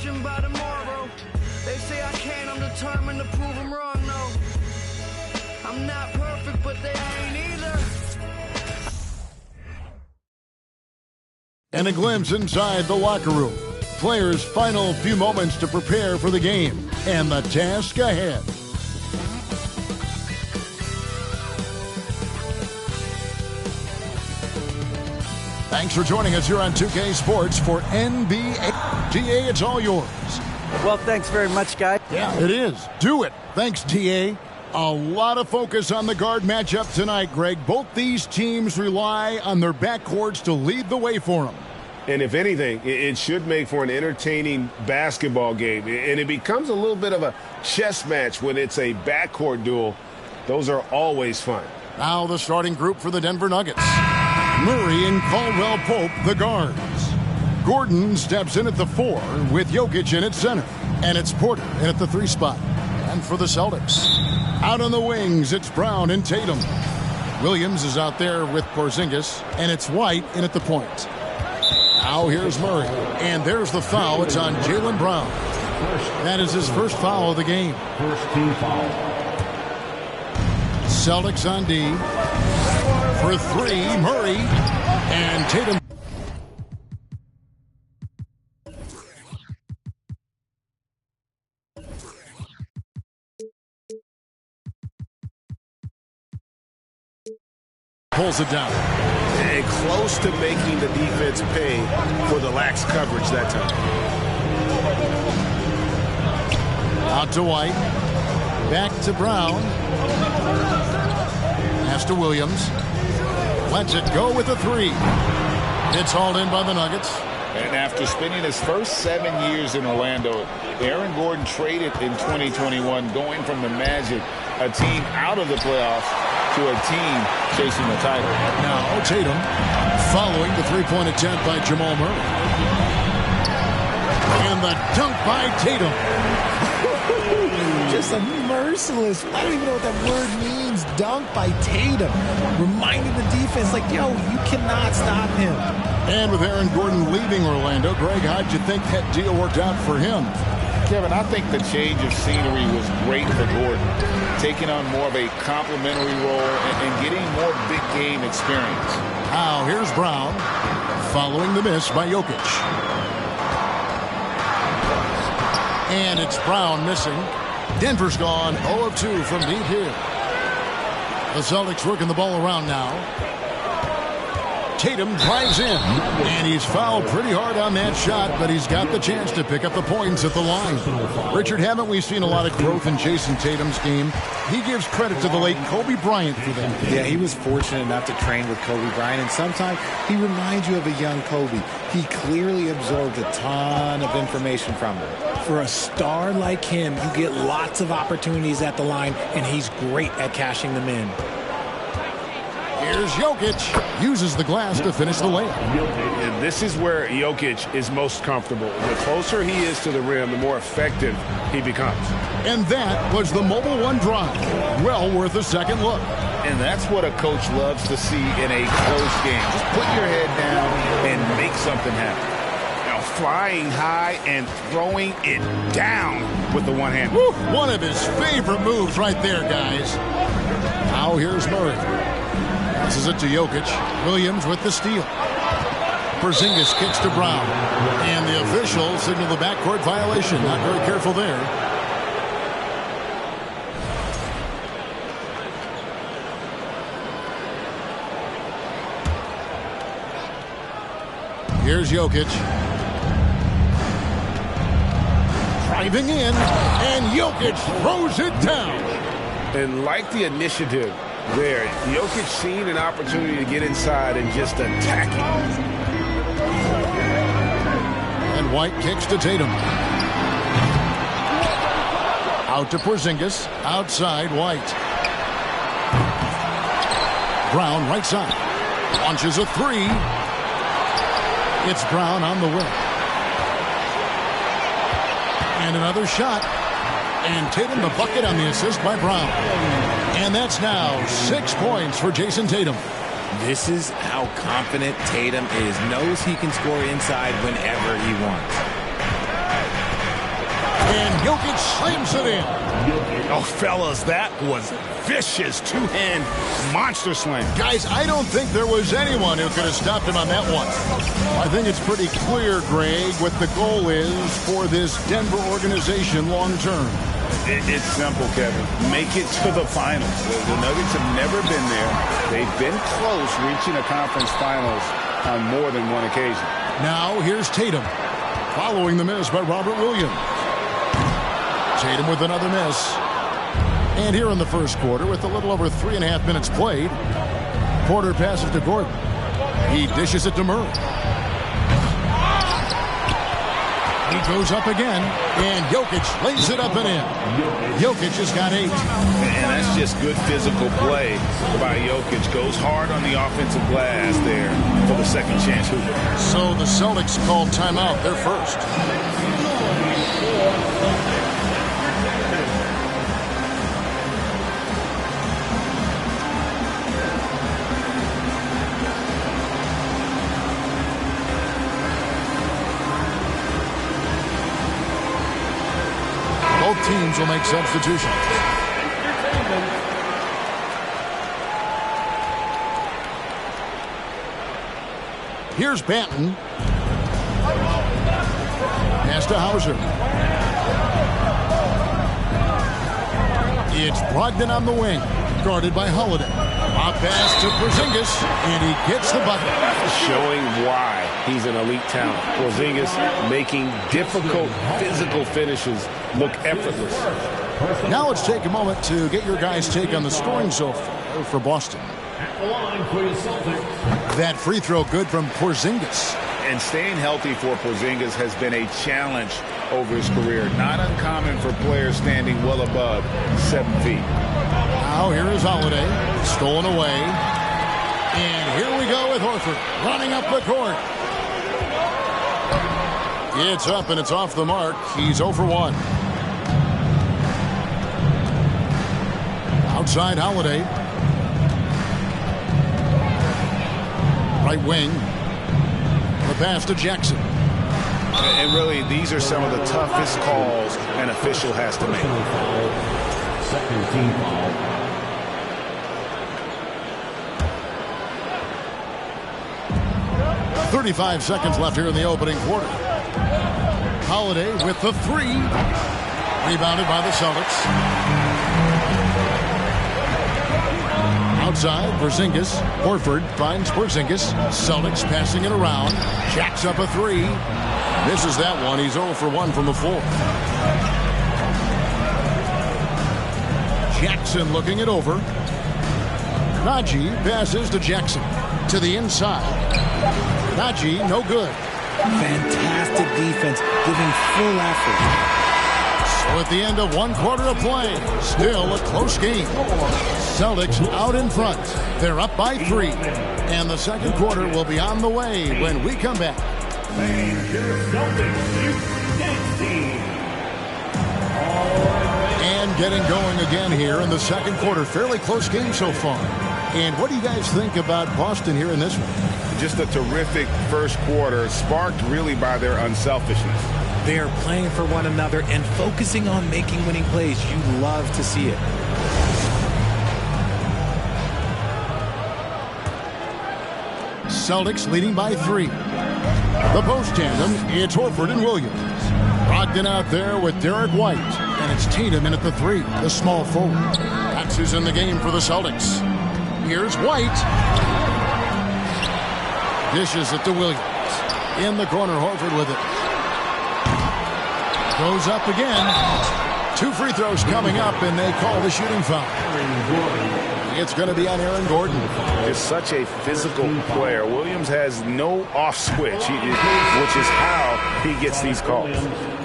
judging by tomorrow. They say I can't, I'm determined to prove them wrong, no. I'm not perfect, but they ain't either. And a glimpse inside the locker room. Players' final few moments to prepare for the game and the task ahead. Thanks for joining us here on 2K Sports for NBA. TA, it's all yours. Well, thanks very much, guys. Yeah, it is. Do it. Thanks, TA. A lot of focus on the guard matchup tonight, Greg. Both these teams rely on their backcourts to lead the way for them. And if anything, it should make for an entertaining basketball game. And it becomes a little bit of a chess match when it's a backcourt duel. Those are always fun. Now the starting group for the Denver Nuggets. Murray and Caldwell Pope, the guards. Gordon steps in at the 4 with Jokic in at center. And it's Porter in at the 3 spot. And for the Celtics, out on the wings, it's Brown and Tatum. Williams is out there with Porzingis, and it's White in at the point. Now here's Murray, and there's the foul. It's on Jaylen Brown. That is his first foul of the game. First team foul. Celtics on D. For 3, Murray, and Tatum. Pulls it down. And close to making the defense pay for the lax coverage that time. Out to White. Back to Brown. Pass to Williams. Lets it go with the 3. It's hauled in by the Nuggets. And after spending his first 7 years in Orlando, Aaron Gordon traded in 2021, going from the Magic, a team out of the playoffs, to a team chasing the title. Now Tatum following the three-point attempt by Jamal Murray. And the dunk by Tatum. Just a merciless, I don't even know what that word means, dunk by Tatum. Reminding the defense, like, yo, you cannot stop him. And with Aaron Gordon leaving Orlando, Greg, how'd you think that deal worked out for him? Kevin, I think the change of scenery was great for Gordon, taking on more of a complimentary role and getting more big game experience. Now here's Brown following the miss by Jokic. And it's Brown missing. Denver's gone 0 of 2 from deep here. The Celtics working the ball around now. Tatum drives in, and he's fouled pretty hard on that shot, but he's got the chance to pick up the points at the line. Richard, haven't we seen a lot of growth in Jason Tatum's game? He gives credit to the late Kobe Bryant for that. Yeah, he was fortunate enough to train with Kobe Bryant, and sometimes he reminds you of a young Kobe. He clearly absorbed a ton of information from him. For a star like him, you get lots of opportunities at the line, and he's great at cashing them in. Here's Jokic. Uses the glass to finish the layup. And this is where Jokic is most comfortable. The closer he is to the rim, the more effective he becomes. And that was the Mobile One drive. Well worth a second look. And that's what a coach loves to see in a close game. Just put your head down and make something happen. Now flying high and throwing it down with the one hand. Woo, one of his favorite moves right there, guys. Now here's Murray. Passes it to Jokic. Williams with the steal. Porzingis kicks to Brown. And the officials signal the backcourt violation. Not very careful there. Here's Jokic. Driving in. And Jokic throws it down. And like the initiative there, Jokic seen an opportunity to get inside and just attack it. And White kicks to Tatum. Out to Porzingis. Outside White. Brown right side. Launches a 3. It's Brown on the wing. And another shot. And Tatum the bucket on the assist by Brown. And that's now 6 points for Jason Tatum. This is how confident Tatum is. Knows he can score inside whenever he wants. And Jokic slams it in. Oh, fellas, that was vicious two-hand monster slam. Guys, I don't think there was anyone who could have stopped him on that one. I think it's pretty clear, Greg, what the goal is for this Denver organization long term. It's simple, Kevin. Make it to the finals. The Nuggets have never been there. They've been close reaching a conference finals on more than one occasion. Now here's Tatum, following the miss by Robert Williams. Tatum with another miss. And here in the first quarter, with a little over 3.5 minutes played, Porter passes to Gordon. He dishes it to Murray. He goes up again, and Jokic lays it up and in. Jokic has got 8. And that's just good physical play by Jokic. Goes hard on the offensive glass there for the second chance hoop. So the Celtics called timeout. They're first. Both teams will make substitutions. Here's Banton. Pass to Hauser. It's Brogdon on the wing, guarded by Holiday. A pass to Porzingis, and he gets the bucket. Showing why he's an elite talent. Porzingis making difficult physical finishes look effortless. Now let's take a moment to get your guys' take on the scoring so far for Boston. That free throw good from Porzingis. And staying healthy for Porzingis has been a challenge over his career. Not uncommon for players standing well above 7 feet. Now here is Holiday, stolen away. And here we go with Horford, running up the court. It's up and it's off the mark. He's 0 for 1. Outside Holiday. Right wing. The pass to Jackson. And really, these are some of the toughest calls an official has to make. Second team foul. 35 seconds left here in the opening quarter. Holiday with the 3. Rebounded by the Celtics. Outside, Porzingis. Horford finds Porzingis. Celtics passing it around. Jacks up a 3. Misses that one. He's 0 for 1 from the floor. Jackson looking it over. Najee passes to Jackson. To the inside. Najee, no good. Fantastic defense, giving full effort. So at the end of 1 quarter of play, still a close game. Celtics out in front. They're up by 3. And the second quarter will be on the way when we come back. And getting going again here in the second quarter. Fairly close game so far. And what do you guys think about Boston here in this one? Just a terrific first quarter, sparked really by their unselfishness. They are playing for one another and focusing on making winning plays. You love to see it. Celtics leading by 3. The post tandem, it's Horford and Williams. Brogdon out there with Derek White. And it's Tatum in at the 3, the small forward. That's who's in the game for the Celtics. Here's White. Dishes it to Williams. In the corner, Horford with it. Goes up again. 2 free throws coming up, and they call the shooting foul. It's going to be on Aaron Gordon. Just such a physical player. Williams has no off switch, which is how he gets these calls.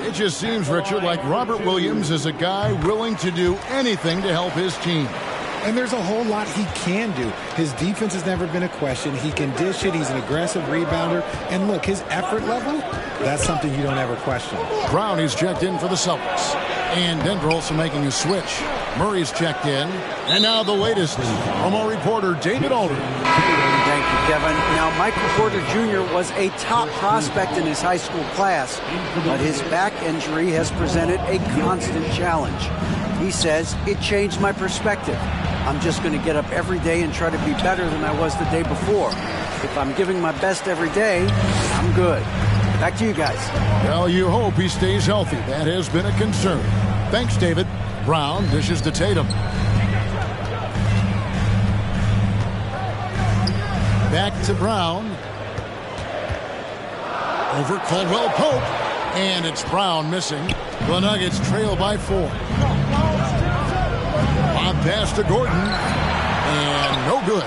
It just seems, Richard, like Robert Williams is a guy willing to do anything to help his team. And there's a whole lot he can do. His defense has never been a question. He can dish it. He's an aggressive rebounder. And look, his effort level, that's something you don't ever question. Brown is checked in for the Celtics. And Denver also making a switch. Murray's checked in. And now the latest from our reporter, David Aldridge. Thank you, Kevin. Now, Michael Porter Jr. was a top prospect in his high school class, but his back injury has presented a constant challenge. He says, it changed my perspective. I'm just going to get up every day and try to be better than I was the day before. If I'm giving my best every day, I'm good. Back to you guys. Well, you hope he stays healthy. That has been a concern. Thanks, David. Brown dishes to Tatum. Back to Brown. Over Caldwell Pope. And it's Brown missing. The Nuggets trail by 4. Lob pass to Gordon. And no good.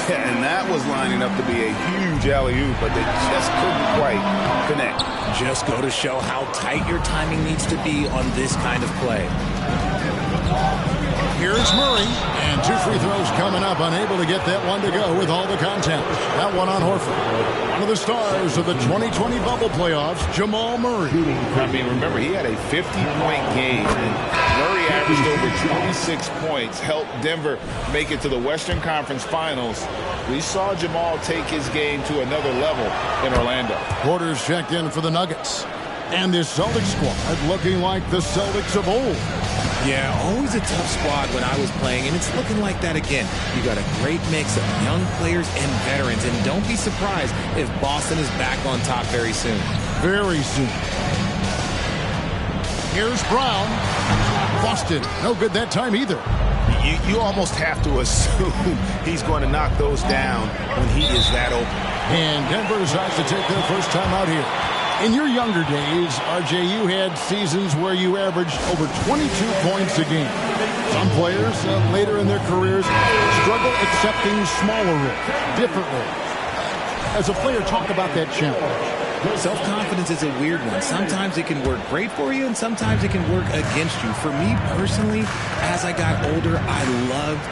Yeah, and that was lining up to be a huge alley-oop, but they just couldn't quite connect. Just go to show how tight your timing needs to be on this kind of play. Here's Murray, and 2 free throws coming up, unable to get that one to go with all the contact. That one on Horford. One of the stars of the 2020 bubble playoffs, Jamal Murray. I mean, remember, he had a 50-point game, and Murray averaged over 26 points, helped Denver make it to the Western Conference Finals. We saw Jamal take his game to another level in Orlando. Porter's checked in for the Nuggets. And this Celtics squad looking like the Celtics of old. Yeah, always a tough squad when I was playing, and it's looking like that again. You got a great mix of young players and veterans, and don't be surprised if Boston is back on top very soon. Very soon. Here's Brown. Boston, no good that time either. You almost have to assume he's going to knock those down when he is that open. And Denver decides to take their first time out here. In your younger days, RJ, you had seasons where you averaged over 22 points a game. Some players later in their careers struggle accepting smaller roles, different roles. As a player, talk about that challenge. Self-confidence is a weird one. Sometimes it can work great for you, and sometimes it can work against you. For me personally, as I got older, I loved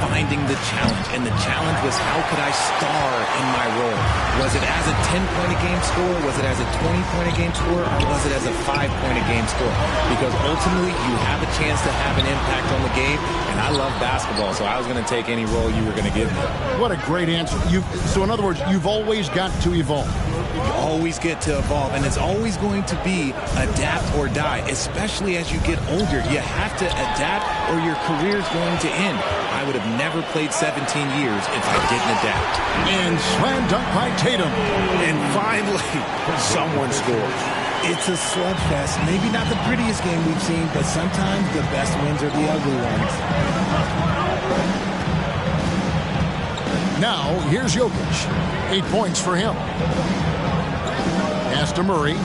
finding the challenge. And the challenge was, how could I star in my role? Was it as a 10-point-a-game scorer? Was it as a 20-point-a-game scorer? Or was it as a 5-point-a-game scorer? Because ultimately, you have a chance to have an impact on the game. And I love basketball, so I was going to take any role you were going to give me. What a great answer. So in other words, you've always got to evolve. You always get to evolve, and it's always going to be adapt or die, especially as you get older. You have to adapt or your career's going to end. I would have never played 17 years if I didn't adapt. And slam dunk by Tatum. And finally, someone scores. It's a slugfest. Maybe not the prettiest game we've seen, but sometimes the best wins are the ugly ones. Now, here's Jokic. 8 points for him. Pass to Murray.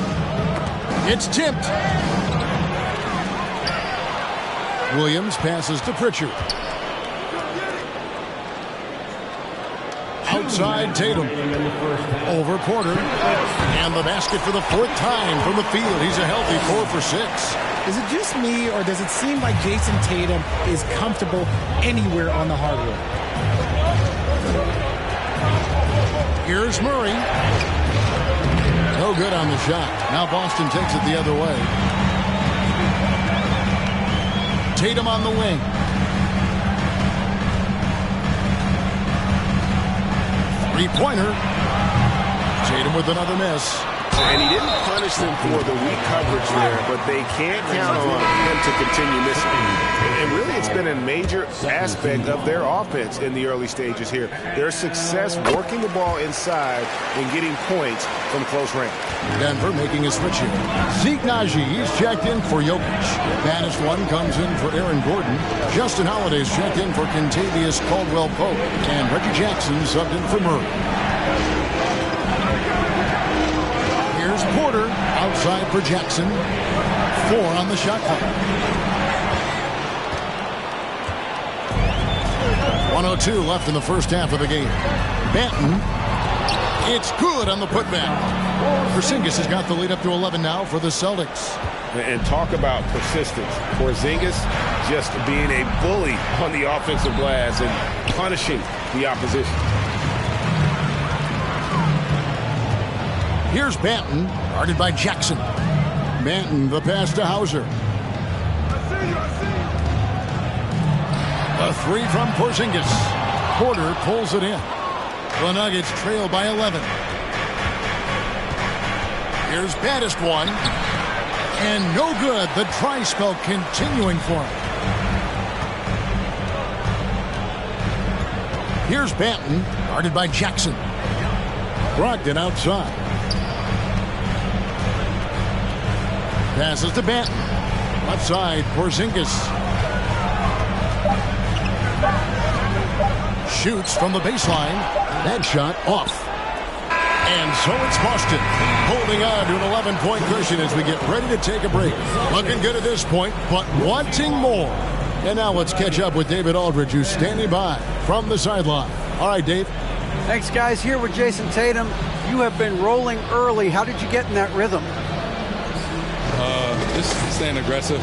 It's tipped. Williams passes to Pritchard. Outside Tatum. Over Porter. And the basket for the 4th time from the field. He's a healthy 4 for 6. Is it just me, or does it seem like Jason Tatum is comfortable anywhere on the hardwood? Here's Murray. No good on the shot. Now Boston takes it the other way. Tatum on the wing. Three-pointer. Tatum with another miss. And he didn't punish them for the weak coverage there, but they can't count on him to continue missing. And really, it's been a major aspect of their offense in the early stages here. Their success working the ball inside and getting points from close range. Denver making a switch here. Zeke Najee's checked in for Jokic. Banis one comes in for Aaron Gordon. Justin Holiday's checked in for Kentavious Caldwell-Pope. And Reggie Jackson subbed in for Murray. Here's Porter outside for Jackson. 4 on the shot clock. 1:02 left in the first half of the game. Banton. It's good on the putback. Porzingis has got the lead up to 11 now for the Celtics. And talk about persistence. Porzingis just being a bully on the offensive glass and punishing the opposition. Here's Banton, guarded by Jackson. Banton, the pass to Hauser. A three from Porzingis. Porter pulls it in. The Nuggets trail by 11. Here's baddest one. And no good. The dry spell continuing for him. Here's Banton, guarded by Jackson. Brogdon outside. Passes to Banton. Left side, Porzingis. Shoots from the baseline. That shot off. And so it's Boston holding on to an 11-point cushion as we get ready to take a break. Looking good at this point, but wanting more. And now let's catch up with David Aldridge, who's standing by from the sideline. All right, Dave. Thanks, guys. Here with Jason Tatum. You have been rolling early. How did you get in that rhythm? Just staying aggressive.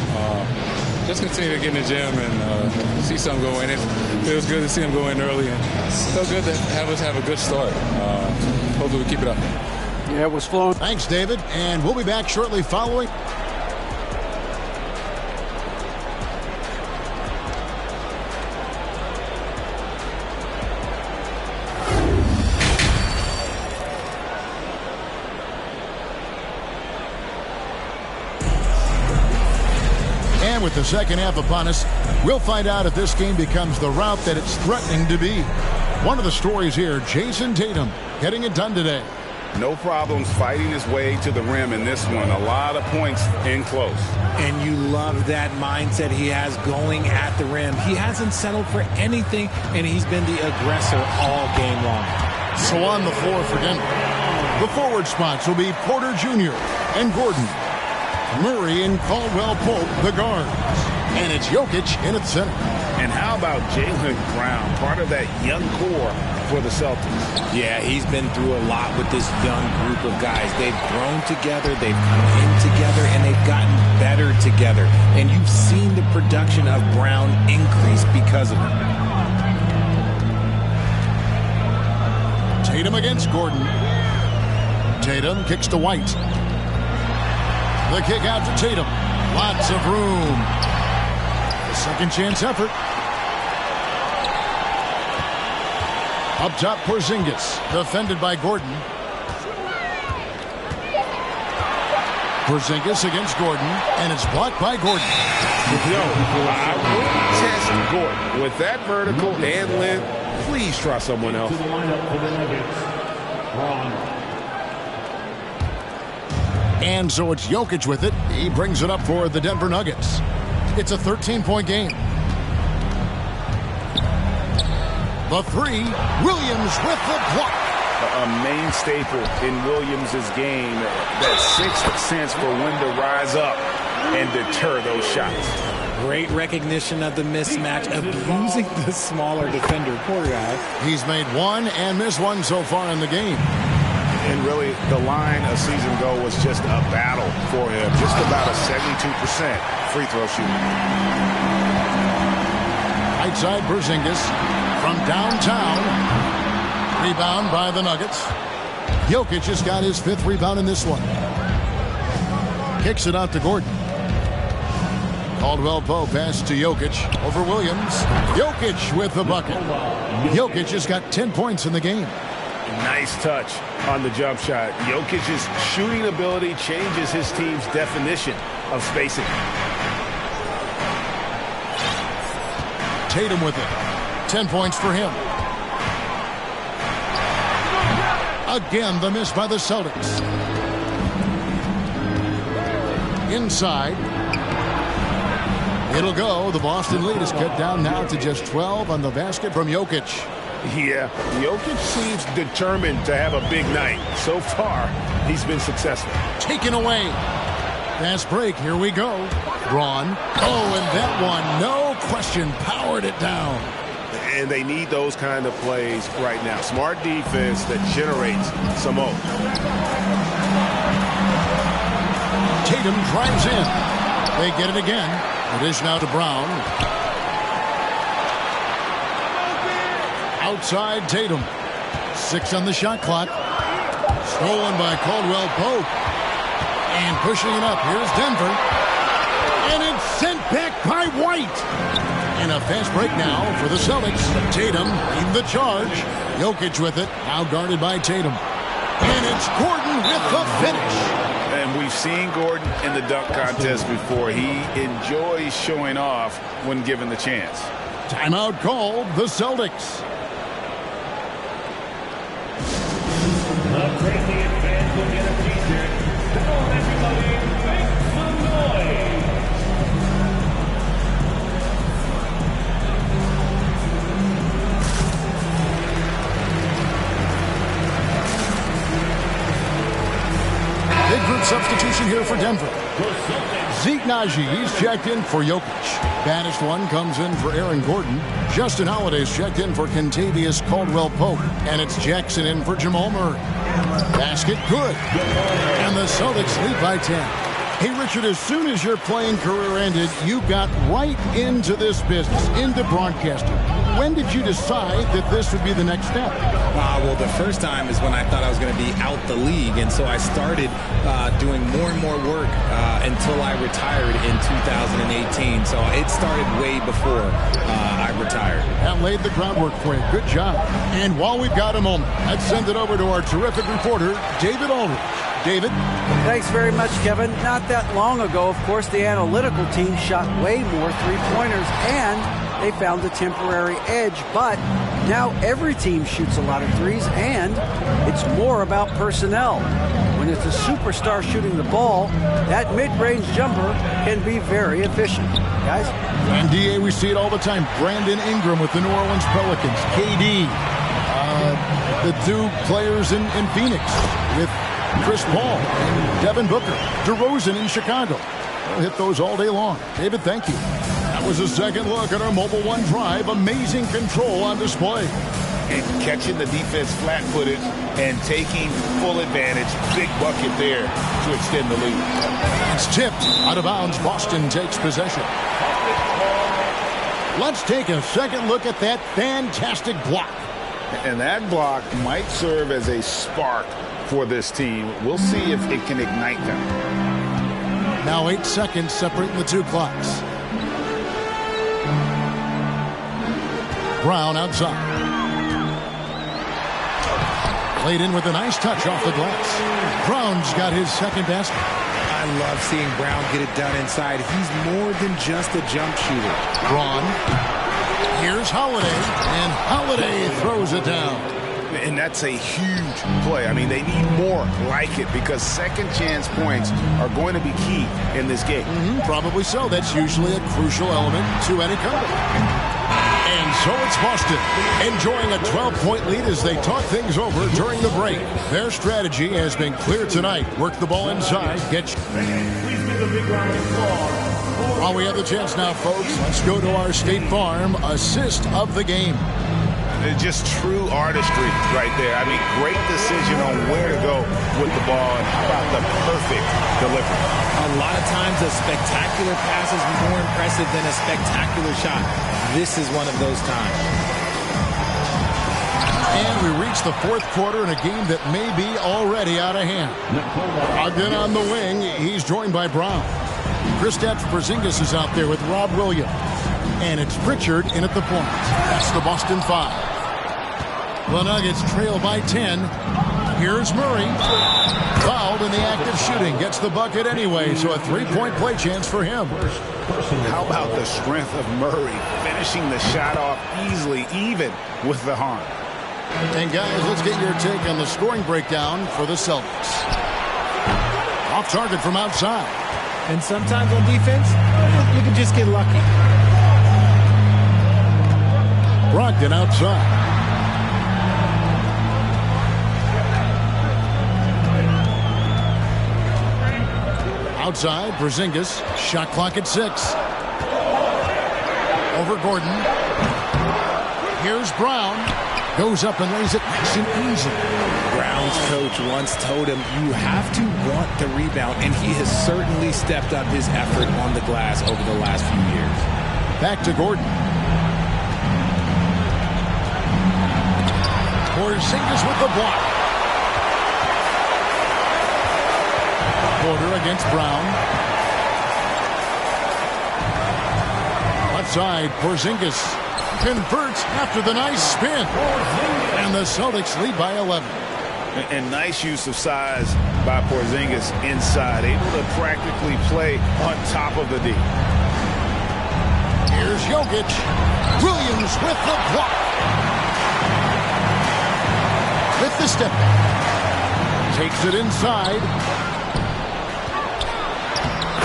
Just continue to get in the gym and see something go in. It feels good to see him go in early. And it's so good to have us have a good start. Hopefully we keep it up. Yeah, it was flowing. Thanks, David. And we'll be back shortly following. And with the second half upon us, we'll find out if this game becomes the route that it's threatening to be. One of the stories here, Jason Tatum getting it done today. No problems fighting his way to the rim in this one. A lot of points in close. And you love that mindset he has going at the rim. He hasn't settled for anything, and he's been the aggressor all game long. So on the floor for Denver, the forward spots will be Porter Jr. and Gordon. Murray and Caldwell Pope, the guards. And it's Jokic in at center. And how about Jaylen Brown, part of that young core for the Celtics? Yeah, he's been through a lot with this young group of guys. They've grown together, they've come in together, and they've gotten better together. And you've seen the production of Brown increase because of it. Tatum against Gordon. Tatum kicks to White. The kick out to Tatum. Lots of room. The second chance effort. Up top, Porzingis. Defended by Gordon. Porzingis against Gordon. And it's blocked by Gordon. Yo, I wouldn't test Gordon. With that vertical and length, please try someone else. And so it's Jokic with it. He brings it up for the Denver Nuggets. It's a 13-point game. The three, Williams with the block. A main staple in Williams' game, that sixth sense for when to rise up and deter those shots. Great recognition of the mismatch, abusing the smaller defender. Poor guy. He's made one and missed one so far in the game. And really, the line a season ago was just a battle for him. Just about a 72% free throw shooting. Right side, Porzingis from downtown. Rebound by the Nuggets. Jokic just got his fifth rebound in this one. Kicks it out to Gordon. Caldwell Pope pass to Jokic over Williams. Jokic with the bucket. Jokic just got 10 points in the game. Nice touch on the jump shot. Jokic's shooting ability changes his team's definition of spacing. Tatum with it. 10 points for him. Again, the miss by the Celtics. Inside. It'll go. The Boston lead is cut down now to just 12 on the basket from Jokic. Yeah, Jokic seems determined to have a big night. So far, he's been successful. Taken away. Fast break. Here we go. Braun. Oh, and that one, no question, powered it down. And they need those kind of plays right now. Smart defense that generates some hope. Tatum drives in. They get it again. It is now to Brown. Outside Tatum. 6 on the shot clock. Stolen by Caldwell Pope. And pushing it up. Here's Denver. And it's sent back by White. And a fast break now for the Celtics. Tatum leading the charge. Jokic with it. Now guarded by Tatum. And it's Gordon with the finish. And we've seen Gordon in the dunk contest before. He enjoys showing off when given the chance. Timeout called, the Celtics. The craziest fans will get a t-shirt. Come on, everybody, make some noise. Big group substitution here for Denver. Zeke Naji, he's checked in for Jokic. Banished one comes in for Aaron Gordon. Justin Holiday's checked in for Kentavious Caldwell-Pope. And it's Jackson in for Jamal Murray. Basket good. And the Celtics lead by 10. Hey, Richard, as soon as your playing career ended, you got right into this business, into broadcasting. When did you decide that this would be the next step? Well, the first time is when I thought I was going to be out the league, and so I started doing more and more work until I retired in 2018. So it started way before I retired. That laid the groundwork for you. Good job. And while we've got a moment, let's send it over to our terrific reporter, David Aldridge. David? Thanks very much, Kevin. Not that long ago, of course, the analytical team shot way more three-pointers, and they found a temporary edge. But now every team shoots a lot of threes, and it's more about personnel. When it's a superstar shooting the ball, that mid-range jumper can be very efficient. Guys? And DA, we see it all the time. Brandon Ingram with the New Orleans Pelicans. KD. The two players in Phoenix with Chris Paul and Devin Booker. DeRozan in Chicago. We'll hit those all day long. David, thank you. That was a second look at our Mobile One Drive. Amazing control on display. And catching the defense flat-footed and taking full advantage. Big bucket there to extend the lead. It's tipped out of bounds. Boston takes possession. Let's take a second look at that fantastic block. And that block might serve as a spark for this team. We'll see if it can ignite them. Now 8 seconds separating the two clocks. Brown outside. Played in with a nice touch off the glass. Brown's got his second basket. I love seeing Brown get it done inside. He's more than just a jump shooter. Braun. Here's Holiday, and Holiday throws it down. And that's a huge play. I mean, they need more like it because second chance points are going to be key in this game. Probably so. That's usually a crucial element to any comeback. And so it's Boston, enjoying a 12-point lead as they talk things over during the break. Their strategy has been clear tonight. Work the ball inside, While we have the chance now, folks, let's go to our State Farm assist of the game. Just true artistry right there. I mean, great decision on where to go with the ball and how about the perfect delivery. A lot of times a spectacular pass is more impressive than a spectacular shot. This is one of those times. And we reach the fourth quarter in a game that may be already out of hand. Again on the wing, he's joined by Brown. Kristaps Porzingis is out there with Rob Williams. And it's Pritchard in at the point. That's the Boston 5. The Nuggets trail by 10. Here's Murray. Fouled in the act of shooting. Gets the bucket anyway, so a three-point play chance for him. How about the strength of Murray finishing the shot off easily, even with the harm? And guys, let's get your take on the scoring breakdown for the Celtics. Off target from outside. And sometimes on defense, you can just get lucky. Brogdon outside. Outside, Porzingis. Shot clock at 6. Over Gordon. Here's Brown. Goes up and lays it nice and easy. Brown's coach once told him, you have to want the rebound, and he has certainly stepped up his effort on the glass over the last few years. Back to Gordon. Porzingis with the block. Porter against Brown. Left side, Porzingis converts after the nice spin. And the Celtics lead by 11. And nice use of size by Porzingis inside, able to practically play on top of the D. Here's Jokic. Williams with the block. With the step back. Takes it inside.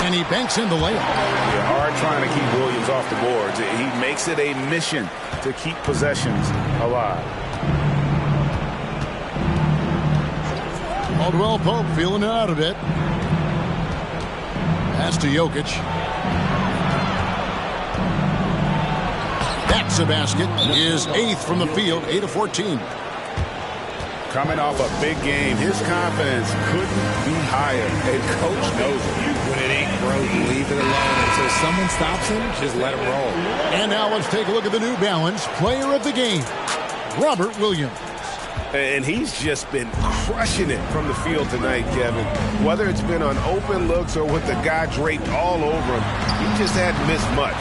And he banks in the layup. Yeah, hard trying to keep Williams off the boards. He makes it a mission to keep possessions alive. Caldwell Pope feeling it out a bit. Pass to Jokic. That's a basket. His 8th from the field, 8 of 14. Coming off a big game, his confidence couldn't be higher. And coach knows it. When it ain't broke, leave it alone. Until someone stops him, just let him roll. And now let's take a look at the New Balance player of the game, Robert Williams. And he's just been crushing it from the field tonight, Kevin. Whether it's been on open looks or with the guy draped all over him, he just hadn't missed much.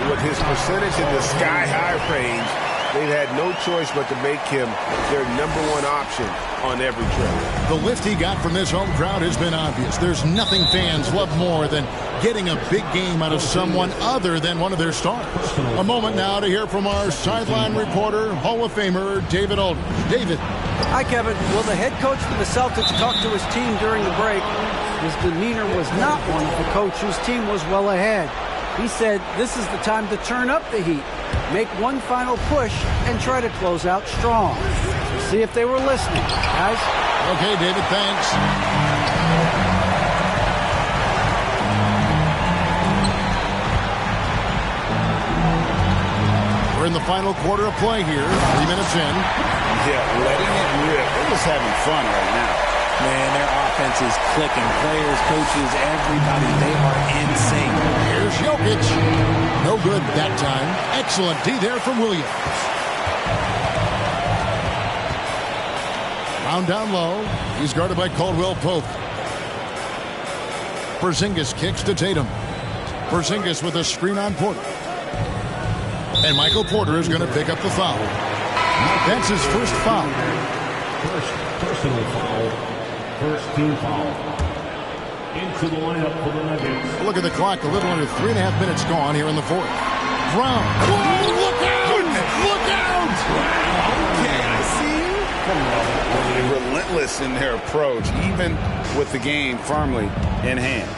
With his percentage in the sky-high range, they've had no choice but to make him their #1 option on every trip. The lift he got from this home crowd has been obvious. There's nothing fans love more than getting a big game out of someone other than one of their stars. A moment now to hear from our sideline reporter, Hall of Famer David Aldridge. David. Hi, Kevin. Well, the head coach for the Celtics talked to his team during the break. His demeanor was not one of the coach whose team was well ahead. He said this is the time to turn up the heat, make one final push, and try to close out strong. So see if they were listening, guys. Okay, David, thanks. We're in the final quarter of play here, 3 minutes in. Yeah, letting it rip. They're just having fun right now. Man, their offense is clicking. Players, coaches, everybody, they are in sync. Here's Jokic. No good that time. Excellent D there from Williams. Found down low. He's guarded by Caldwell Pope. Porzingis kicks to Tatum. Porzingis with a screen on Porter. And Michael Porter is going to pick up the foul. That's his first foul. Personal foul. First team foul. Into the lineup for the Nuggets. Look at the clock. A little under 3.5 minutes gone here in the fourth. Brown. Whoa, look out! Look out! Okay, I see you. They're relentless in their approach, even with the game firmly in hand.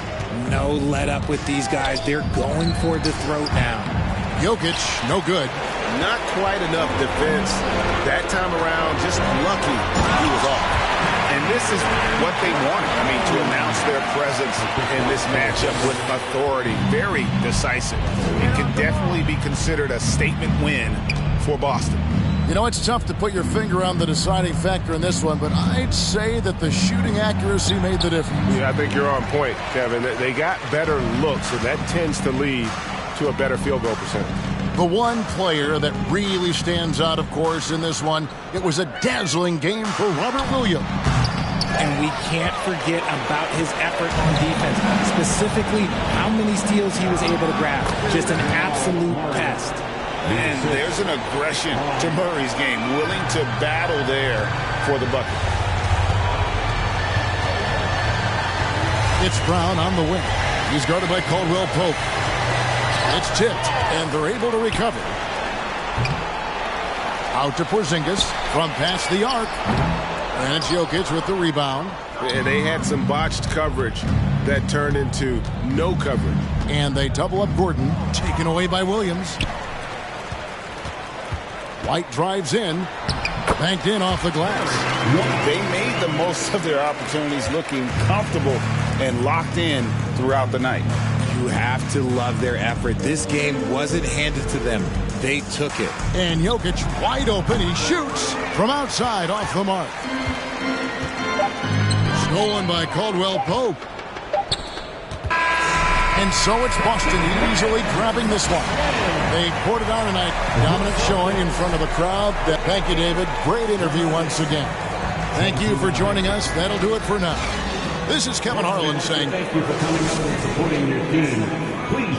No let up with these guys. They're going for the throat now. Jokic, no good. Not quite enough defense that time around. Just lucky he was off. And this is what they wanted. I mean, to announce their presence in this matchup with authority. Very decisive. It can definitely be considered a statement win for Boston. You know, it's tough to put your finger on the deciding factor in this one, but I'd say that the shooting accuracy made the difference. Yeah, I think you're on point, Kevin. They got better looks, and that tends to lead to a better field goal percentage. The one player that really stands out, of course, in this one, it was a dazzling game for Robert Williams. And we can't forget about his effort on defense, specifically how many steals he was able to grab. Just an absolute pest. And there's an aggression to Murray's game, willing to battle there for the bucket. It's Brown on the wing. He's guarded by Caldwell Pope. It's tipped, and they're able to recover. Out to Porzingis from past the arc. And it's Jokic with the rebound. And they had some botched coverage that turned into no coverage. And they double up Gordon, taken away by Williams. White drives in, banked in off the glass. They made the most of their opportunities, looking comfortable and locked in throughout the night. You have to love their effort. This game wasn't handed to them. They took it. And Jokic wide open. He shoots from outside off the mark. Stolen by Caldwell Pope. And so it's Boston easily grabbing this one. They poured it on tonight. Dominant showing in front of a crowd. Thank you, David. Great interview once again. Thank you for joining us. That'll do it for now. This is Kevin Harlan saying, Thank you for coming up and supporting your team. Please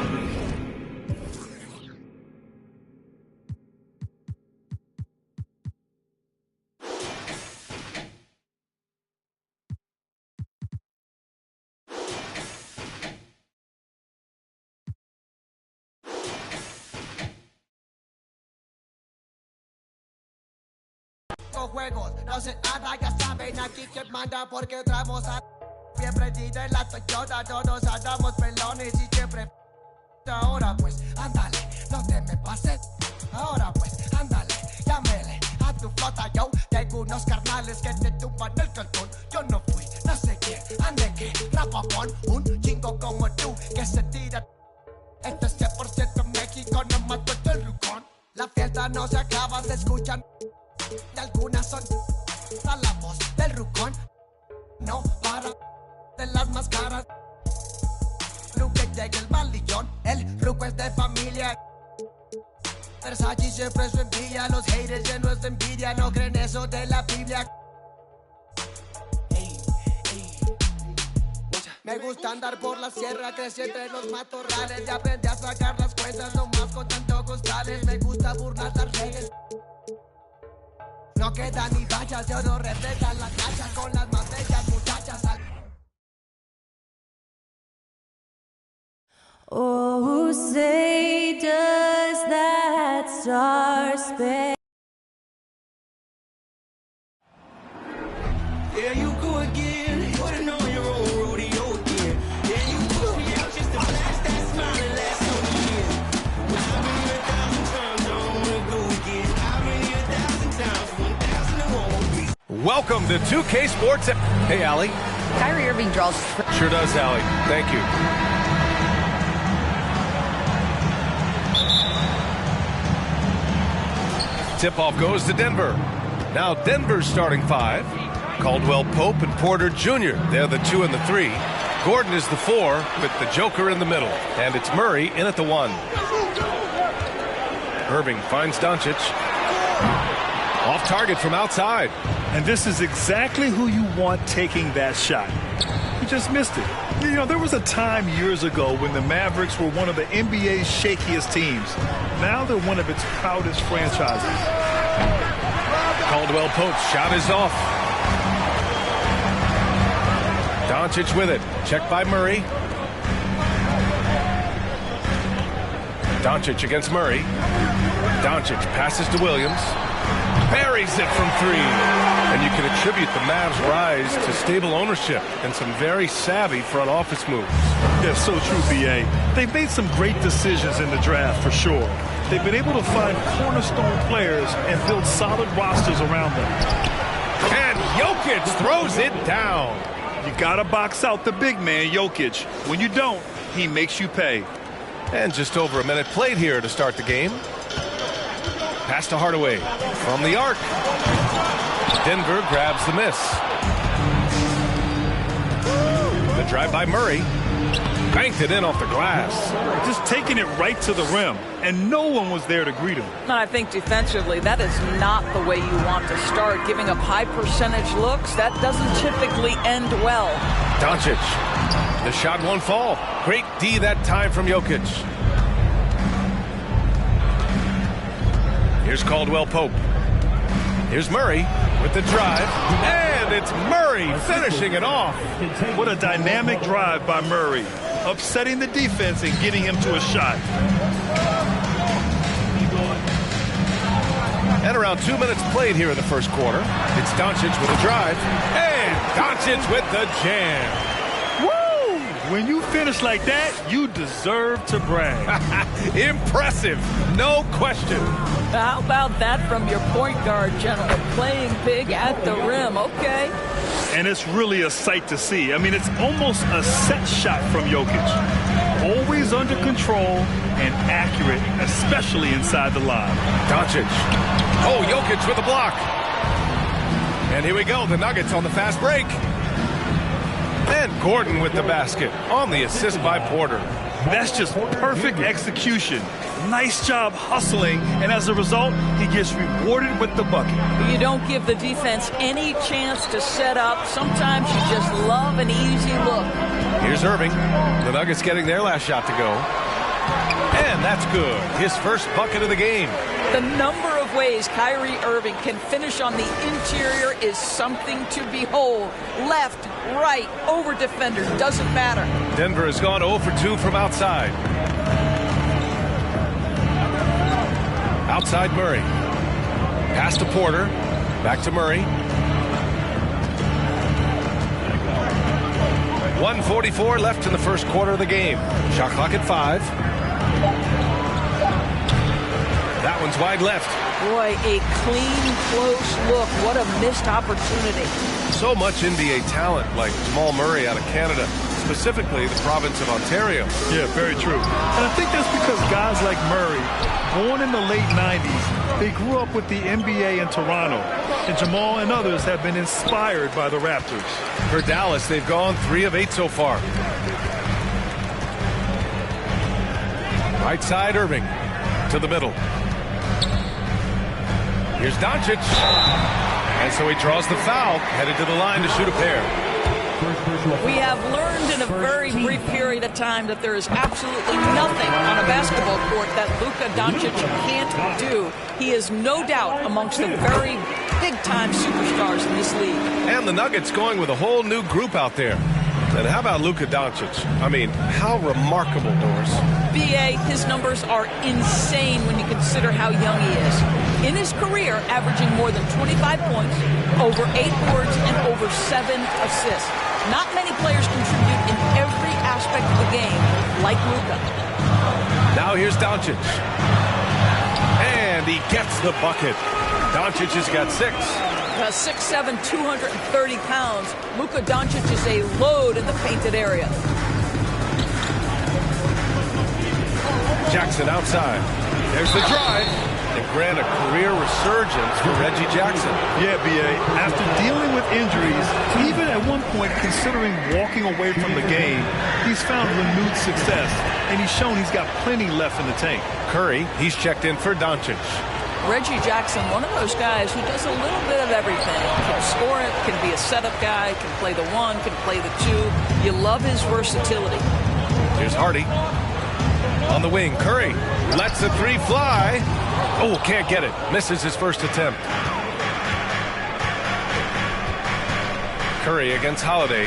poco juegos, no sé nada, ya saben aquí quien manda porque traemos a bien prendida en la Toyota, todos andamos pelones y siempre. Ahora pues, ándale, no te me pases. Ahora pues, ándale, llámele a tu flota, yo. Tengo unos carnales que te tumban el cantón. Yo no fui, no sé quién, ande que rapa con un chingo como tú que se tira. Este es 100% México, no mato el rucón. La fiesta no se acaba, se escuchan. Y algunas son a la voz del rucón. No para de las máscaras. Que llegue el malillón, el ruco es de familia. Versace siempre su envidia, los haters llenos de envidia, no creen eso de la Biblia. Me gusta andar por la sierra, crecí entre los matorrales y aprendí a sacar las cuentas nomás con tanto costales. Me gusta burlar las redes. No quedan ni vallas, de oro reflejan la cancha con las más bellas muchachas. Oh, say does that star-spangled There you go again, putting on your own rodeo again. Yeah, you push me out just to blast that smile and last so years. I've been here 1,000 times, I don't wanna go again. I've been here 1,000 times, 1,001. Welcome to 2K Sports. Hey, Allie. Kyrie Irving draws. Sure does, Allie. Thank you. Tip-off goes to Denver. Now Denver's starting five. Caldwell Pope and Porter Jr. They're the 2 and the 3. Gordon is the 4 with the Joker in the middle. And it's Murray in at the 1. Irving finds Doncic. Off target from outside. And this is exactly who you want taking that shot. You just missed it. You know, there was a time years ago when the Mavericks were one of the NBA's shakiest teams. Now they're one of its proudest franchises. Caldwell Pope's shot is off. Doncic with it. Checked by Murray. Doncic against Murray. Doncic passes to Williams. Buries it from 3. And you can attribute the Mavs' rise to stable ownership and some very savvy front office moves. That's so true, B.A. They've made some great decisions in the draft, for sure. They've been able to find cornerstone players and build solid rosters around them. And Jokic throws it down. You gotta box out the big man, Jokic. When you don't, he makes you pay. And just over a minute played here to start the game. Pass to Hardaway from the arc. Denver grabs the miss. The drive by Murray. Banked it in off the glass. Just taking it right to the rim, and no one was there to greet him. I think defensively, that is not the way you want to start. Giving up high percentage looks, that doesn't typically end well. Doncic. The shot won't fall. Great D that time from Jokic. Here's Caldwell Pope. Here's Murray with the drive. And it's Murray finishing it off. What a dynamic drive by Murray. Upsetting the defense and getting him to a shot. And around 2 minutes played here in the first quarter. It's Doncic with a drive. And Doncic with the jam. Woo! When you finish like that, you deserve to brag. Impressive. No question. How about that from your point guard, gentlemen? Playing big at the rim, okay. And it's really a sight to see. I mean, it's almost a set shot from Jokic. Always under control and accurate, especially inside the line. Doncic. Oh, Jokic with a block. And here we go, the Nuggets on the fast break. And Gordon with the basket on the assist by Porter. That's just perfect execution. Nice job hustling, and as a result, he gets rewarded with the bucket. You don't give the defense any chance to set up. Sometimes you just love an easy look. Here's Irving. The Nuggets getting their last shot to go. And that's good. His first bucket of the game. The number of ways Kyrie Irving can finish on the interior is something to behold. Left, right, over defender, doesn't matter. Denver has gone 0 for 2 from outside. Outside Murray. Pass to Porter. Back to Murray. 1:44 left in the first quarter of the game. Shot clock at 5. That one's wide left. Boy, a clean, close look. What a missed opportunity. So much NBA talent like Jamal Murray out of Canada, specifically the province of Ontario. Yeah, very true. And I think that's because guys like Murray, born in the late 90s, they grew up with the NBA in Toronto. And Jamal and others have been inspired by the Raptors. For Dallas, they've gone 3 of 8 so far. Right side, Irving to the middle. Here's Doncic. And so he draws the foul, headed to the line to shoot a pair. We have learned in a very brief period of time that there is absolutely nothing on a basketball court that Luka Doncic can't do. He is no doubt amongst the very big-time superstars in this league. And the Nuggets going with a whole new group out there. And how about Luka Doncic? I mean, how remarkable, Doris. B.A., his numbers are insane when you consider how young he is. In his career, averaging more than 25 points, over 8 boards, and over 7 assists. Not many players contribute in every aspect of the game like Luka. Now here's Doncic. And he gets the bucket. Doncic has got 6. 6'7", 230 pounds. Luka Doncic is a load in the painted area. Jackson outside. There's the drive. And grant a career resurgence for Reggie Jackson. Yeah, B.A., after dealing with injuries, even at one point considering walking away from the game, he's found renewed success, and he's shown he's got plenty left in the tank. Curry, he's checked in for Doncic. Reggie Jackson, one of those guys who does a little bit of everything. Can score it, can be a setup guy, can play the 1, can play the 2. You love his versatility. Here's Hardy. On the wing, Curry lets the 3 fly. Oh, can't get it. Misses his first attempt. Curry against Holiday.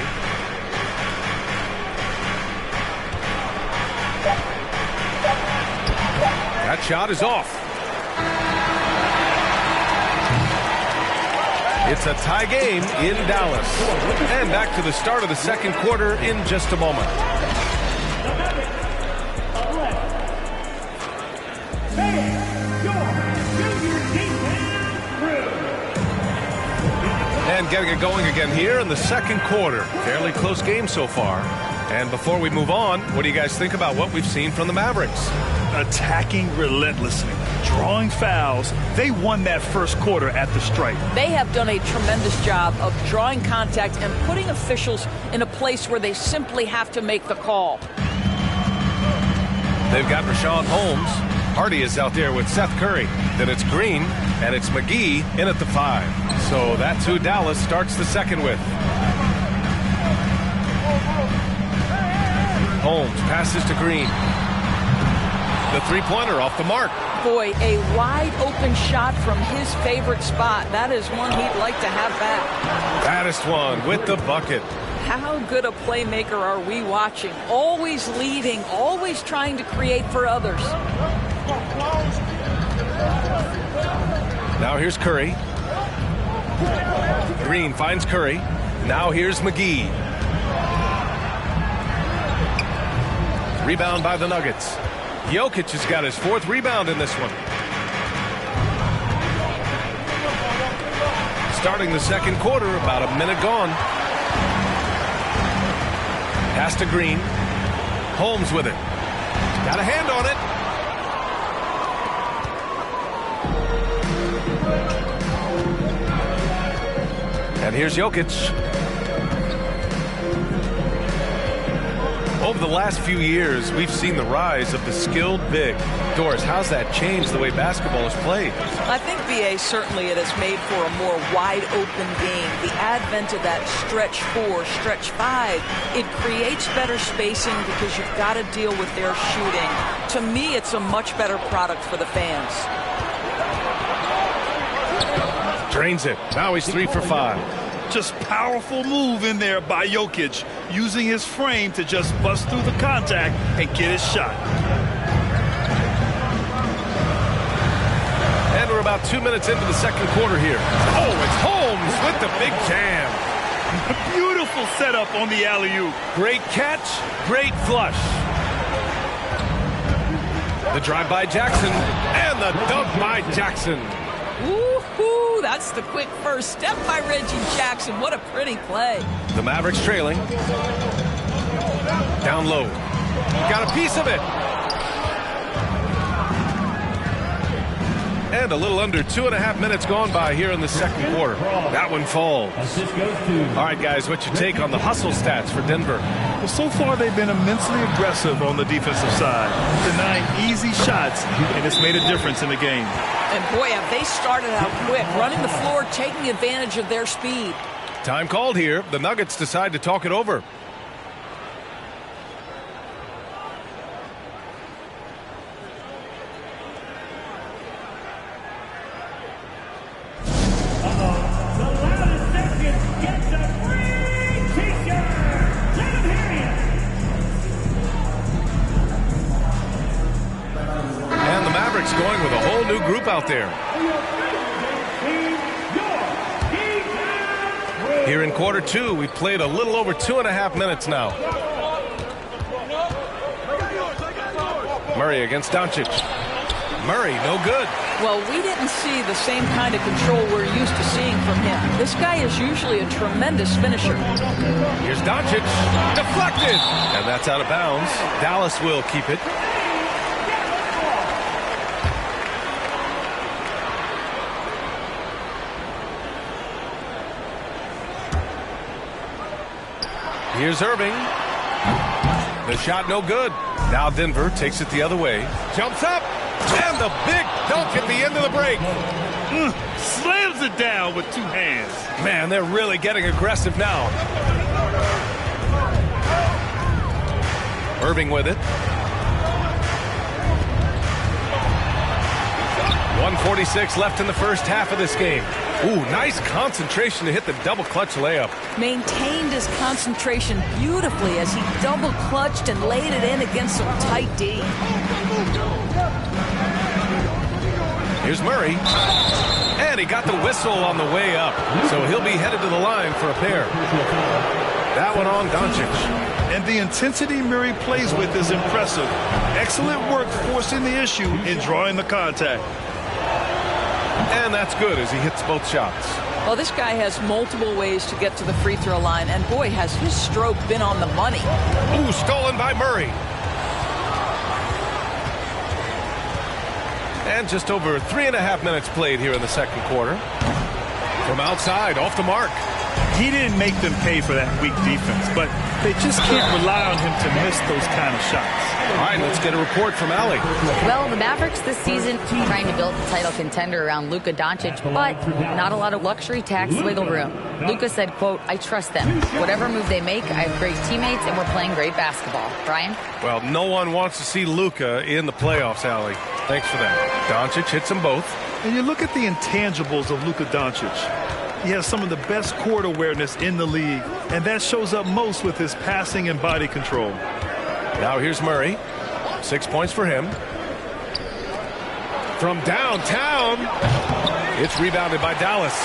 That shot is off. It's a tie game in Dallas. And back to the start of the second quarter in just a moment. And getting it going again here in the second quarter. Fairly close game so far. And before we move on, what do you guys think about what we've seen from the Mavericks? Attacking relentlessly, drawing fouls. They won that first quarter at the stripe. They have done a tremendous job of drawing contact and putting officials in a place where they simply have to make the call. They've got Rashawn Holmes. Hardy is out there with Seth Curry. Then it's Green, and it's McGee in at the 5. So that's who Dallas starts the second with. Holmes passes to Green. The 3-pointer off the mark. Boy, a wide open shot from his favorite spot. That is one he'd like to have back. Baddest one with the bucket. How good a playmaker are we watching? Always leading, always trying to create for others. Now here's Curry. Green finds Curry. Now here's McGee. Rebound by the Nuggets. Jokic has got his 4th rebound in this one. Starting the second quarter, about a minute gone. Pass to Green. Holmes with it. Got a hand on it. And here's Jokic. Over the last few years, we've seen the rise of the skilled big. Doris, how's that changed the way basketball is played? I think, B.A., certainly it has made for a more wide-open game. The advent of that stretch 4, stretch 5, it creates better spacing because you've got to deal with their shooting. To me, it's a much better product for the fans. Drains it. Now he's 3 for 5. Just powerful move in there by Jokic, using his frame to just bust through the contact and get his shot. And we're about 2 minutes into the second quarter here. Oh, it's Holmes with the big jam. A beautiful setup on the alley-oop. Great catch, great flush. The drive by Jackson, and the dunk by Jackson. Woohoo! That's the quick first step by Reggie Jackson. What a pretty play. The Mavericks trailing. Down low. Got a piece of it. And a little under 2.5 minutes gone by here in the second quarter. That one falls. All right, guys, what's your take on the hustle stats for Denver? Well, so far they've been immensely aggressive on the defensive side, denying easy shots, and it's made a difference in the game. And boy, have they started out quick, running the floor, taking advantage of their speed. Time called here. The Nuggets decide to talk it over. Going with a whole new group out there. Here in quarter two, we've played a little over 2.5 minutes now. Murray against Doncic. Murray, no good. Well, we didn't see the same kind of control we're used to seeing from him. This guy is usually a tremendous finisher. Here's Doncic. Deflected. And that's out of bounds. Dallas will keep it. Here's Irving. The shot no good. Now Denver takes it the other way. Jumps up. And the big dunk at the end of the break. Slams it down with two hands. Man, they're really getting aggressive now. Irving with it. 1:46 left in the first half of this game. Ooh, nice concentration to hit the double clutch layup. Maintained his concentration beautifully as he double clutched and laid it in against some tight D. Here's Murray. And he got the whistle on the way up. So he'll be headed to the line for a pair. That one on Doncic. And the intensity Murray plays with is impressive. Excellent work forcing the issue and drawing the contact. And that's good as he hits both shots. Well, this guy has multiple ways to get to the free throw line, and boy, has his stroke been on the money. Ooh, stolen by Murray. And just over 3.5 minutes played here in the second quarter. From outside, off the mark. He didn't make them pay for that weak defense, but they just can't rely on him to miss those kind of shots. All right, let's get a report from Allie. Well, the Mavericks this season trying to build a title contender around Luka Doncic, but not a lot of luxury tax wiggle room. Luka said, quote, I trust them. Whatever move they make, I have great teammates, and we're playing great basketball. Brian? Well, no one wants to see Luka in the playoffs, Allie. Thanks for that. Doncic hits them both. And you look at the intangibles of Luka Doncic. He has some of the best court awareness in the league, and that shows up most with his passing and body control. Now here's Murray. 6 points for him. From downtown, it's rebounded by Dallas.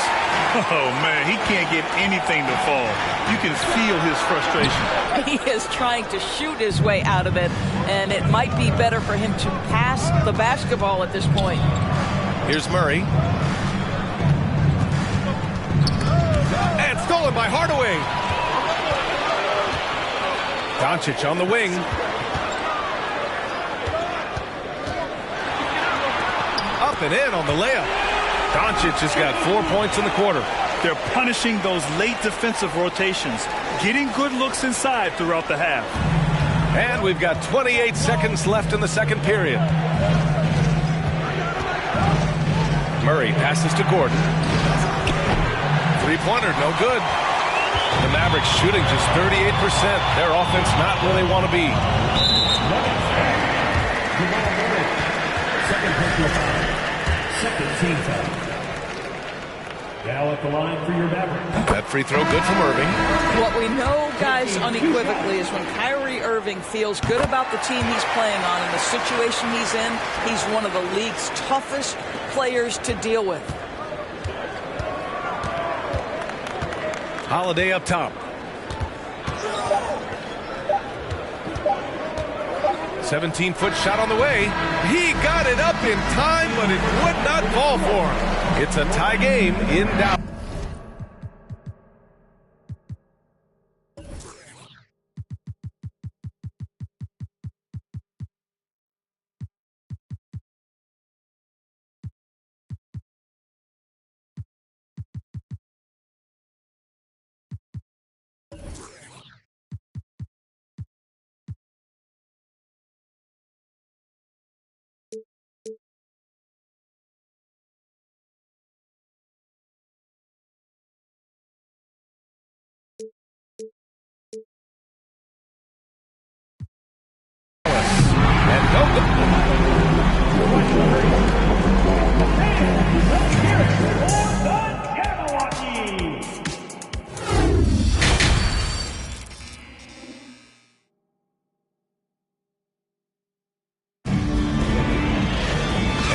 Oh, man, he can't get anything to fall. You can feel his frustration. He is trying to shoot his way out of it, and it might be better for him to pass the basketball at this point. Here's Murray. And stolen by Hardaway. Doncic on the wing. Up and in on the layup. Doncic has got 4 points in the quarter. They're punishing those late defensive rotations, getting good looks inside throughout the half. And we've got 28 seconds left in the second period. Murray passes to Gordon. Three-pointer, no good. The Mavericks shooting just 38%. Their offense not where they want to be. Second team foul. Now at the line for your Mavericks. That free throw good from Irving. What we know, guys, unequivocally is when Kyrie Irving feels good about the team he's playing on and the situation he's in, he's one of the league's toughest players to deal with. Holiday up top. 17-foot shot on the way. He got it up in time, but it would not fall for him. It's a tie game in Dallas.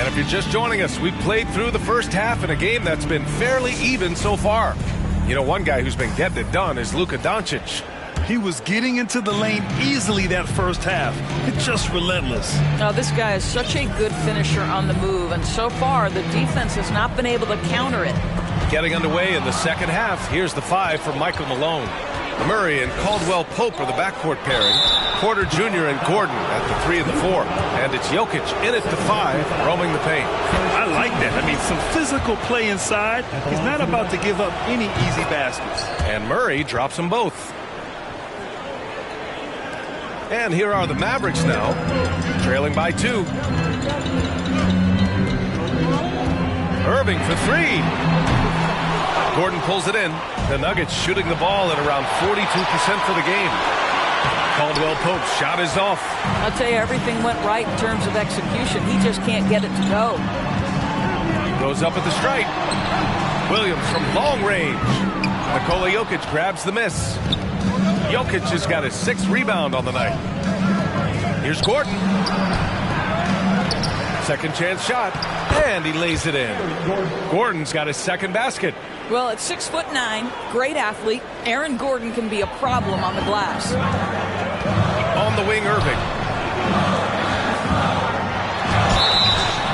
If you're just joining us, we've played through the first half in a game that's been fairly even so far. You know, one guy who's been getting it done is Luka Doncic. He was getting into the lane easily that first half. It's just relentless. Now, this guy is such a good finisher on the move, and so far the defense has not been able to counter it. Getting underway in the second half. Here's the 5 for Michael Malone. Murray and Caldwell Pope are the backcourt pairing. Porter Jr. and Gordon at the 3 and the 4. And it's Jokic in at the 5, roaming the paint. I like that. I mean, some physical play inside. He's not about to give up any easy baskets. And Murray drops them both. And here are the Mavericks now, trailing by 2. Irving for 3. Gordon pulls it in. The Nuggets shooting the ball at around 42% for the game. Caldwell Pope's shot is off. I'll tell you, everything went right in terms of execution. He just can't get it to go. Goes up at the stripe. Williams from long range. Nikola Jokic grabs the miss. Jokic has got his 6th rebound on the night. Here's Gordon. Second chance shot, and he lays it in. Gordon's got his 2nd basket. Well, at 6'9", great athlete, Aaron Gordon can be a problem on the glass. On the wing, Irving.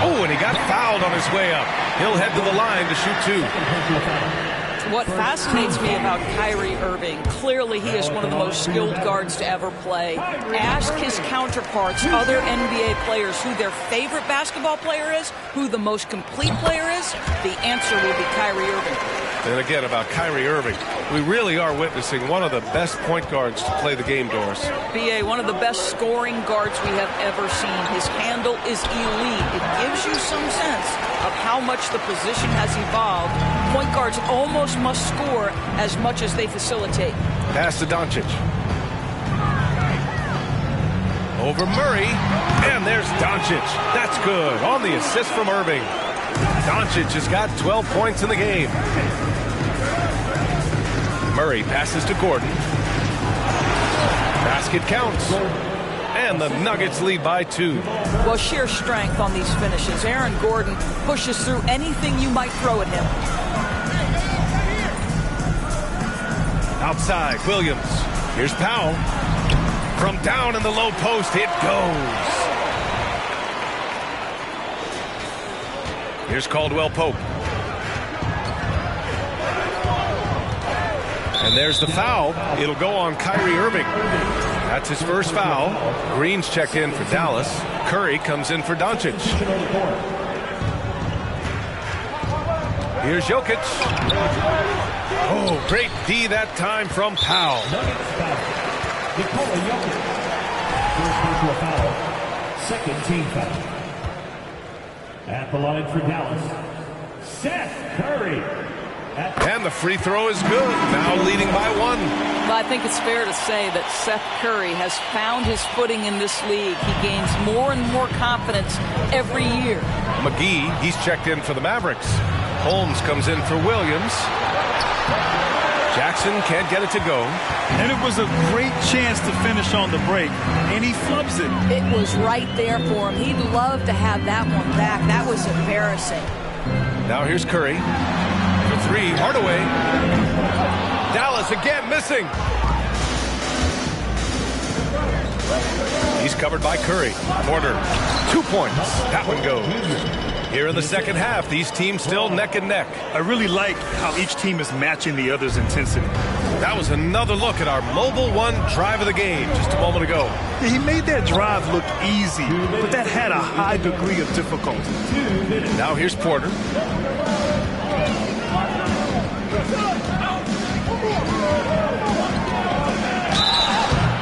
Oh, and he got fouled on his way up. He'll head to the line to shoot 2. What fascinates me about Kyrie Irving, clearly he is one of the most skilled guards to ever play. Ask his counterparts, other NBA players, who their favorite basketball player is, who the most complete player is, the answer will be Kyrie Irving. And again, about Kyrie Irving, we really are witnessing one of the best point guards to play the game, Doris. B.A., one of the best scoring guards we have ever seen. His handle is elite. It gives you some sense of how much the position has evolved. Point guards almost must score as much as they facilitate. Pass to Doncic. Over Murray, and there's Doncic. That's good. On the assist from Irving. Doncic has got 12 points in the game. Murray passes to Gordon. Basket counts. And the Nuggets lead by 2. Well, sheer strength on these finishes. Aaron Gordon pushes through anything you might throw at him. Outside, Williams. Here's Powell. From down in the low post, it goes. Here's Caldwell Pope. And there's the foul. It'll go on Kyrie Irving. That's his first foul. Green's checked in for Dallas. Curry comes in for Doncic. Here's Jokic. Oh, great D that time from Powell. Nikola Jokic. First personal foul. Second team foul. At the line for Dallas, Seth Curry. And the free throw is good. Now leading by 1. Well, I think it's fair to say that Seth Curry has found his footing in this league. He gains more and more confidence every year. McGee, he's checked in for the Mavericks. Holmes comes in for Williams. Jackson can't get it to go. And it was a great chance to finish on the break, and he flubs it. It was right there for him. He'd love to have that one back. That was embarrassing. Now here's Curry. For three, Hardaway. Dallas again missing. He's covered by Curry. Porter, 2 points. That one goes. Here in the second half, these teams still neck and neck. I really like how each team is matching the other's intensity. That was another look at our Mobile One drive of the game just a moment ago. Yeah, he made that drive look easy, but that had a high degree of difficulty. Now here's Porter.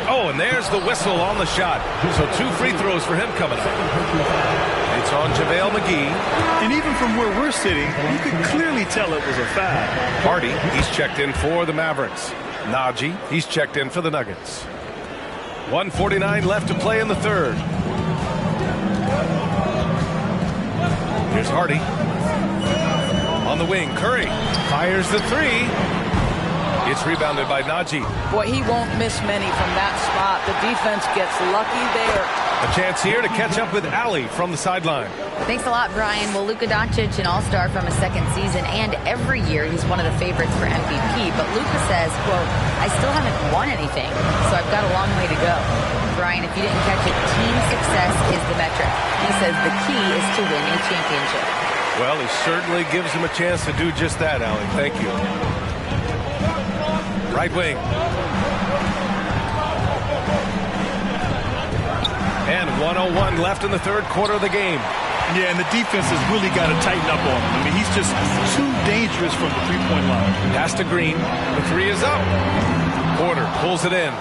Oh, and there's the whistle on the shot. So 2 free throws for him coming up. It's on JaVale McGee. And even from where we're sitting, you could clearly tell it was a foul. Hardy, he's checked in for the Mavericks. Najee, he's checked in for the Nuggets. 1:49 left to play in the third. Here's Hardy. On the wing, Curry fires the three. It's rebounded by Najee. Boy, he won't miss many from that spot. The defense gets lucky there. A chance here to catch up with Allie from the sideline. Thanks a lot, Brian. Well, Luka Doncic, an all-star from his second season, and every year he's one of the favorites for MVP. But Luka says, quote, I still haven't won anything, so I've got a long way to go. Brian, if you didn't catch it, team success is the metric. He says the key is to win a championship. Well, he certainly gives him a chance to do just that, Allie. Thank you. Right wing. And 1:01 left in the third quarter of the game. Yeah, and the defense has really got to tighten up on him. I mean, he's just too dangerous from the three-point line. Pass to Green. The three is up. Porter pulls it in.